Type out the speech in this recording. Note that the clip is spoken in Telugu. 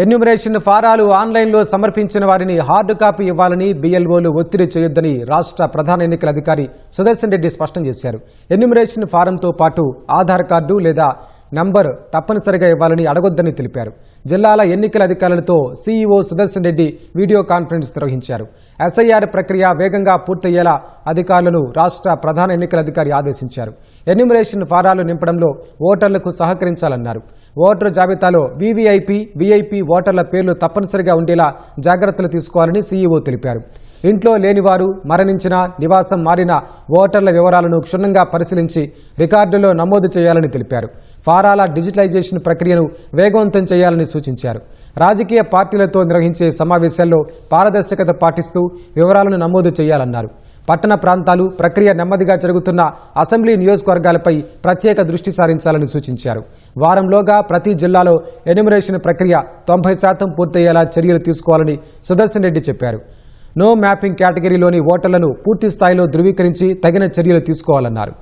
ఎన్యూమరేషన్ ఫారాలు ఆన్లైన్లో సమర్పించిన వారిని హార్డ్ కాపీ ఇవ్వాలని బిఎల్ఓలు ఒత్తిడి చేయొద్దని రాష్ట్ర ప్రధాన ఎన్నికల అధికారి సుదర్శన్ రెడ్డి స్పష్టం చేశారు. ఎన్యూమరేషన్ ఫారంతో పాటు ఆధార్ కార్డు లేదా నంబర్ తప్పనిసరిగా ఇవ్వాలని అడగొద్దని తెలిపారు. జిల్లాల ఎన్నికల అధికారులతో CEO Sudarshan Reddy video conference నిర్వహించారు. ఎస్ఐఆర్ ప్రక్రియ వేగంగా పూర్తయ్యేలా అధికారులను రాష్ట్ర ప్రధాన ఎన్నికల అధికారి ఆదేశించారు. ఎన్యూమరేషన్ ఫారాలు నింపడంలో ఓటర్లకు సహకరించాలన్నారు. ఓటరు జాబితాలో వీవీఐపీ, వీఐపీ ఓటర్ల పేర్లు తప్పనిసరిగా ఉండేలా జాగ్రత్తలు తీసుకోవాలని సీఈఓ తెలిపారు. ఇంట్లో లేనివారు, మరణించిన, నివాసం మారిన ఓటర్ల వివరాలను క్షుణ్ణంగా పరిశీలించి రికార్డులో నమోదు చేయాలని తెలిపారు. ఫారాల డిజిటలైజేషన్ ప్రక్రియను వేగవంతం చేయాలని సూచించారు. రాజకీయ పార్టీలతో నిర్వహించే సమావేశాల్లో పారదర్శకత పాటిస్తూ వివరాలను నమోదు చేయాలన్నారు. పట్టణ ప్రాంతాలు ప్రక్రియ నెమ్మదిగా జరుగుతున్న అసెంబ్లీ నియోజకవర్గాలపై ప్రత్యేక దృష్టి సారించాలని సూచించారు. వారంలోగా ప్రతి జిల్లాలో ఎన్యూమరేషన్ ప్రక్రియ 90% పూర్తయ్యేలా చర్యలు తీసుకోవాలని సుదర్శన్ రెడ్డి చెప్పారు. నో మ్యాపింగ్ కేటగిరీలోని ఓటర్లను పూర్తి స్థాయిలో ధృవీకరించి తగిన చర్యలు తీసుకోవాలన్నారు.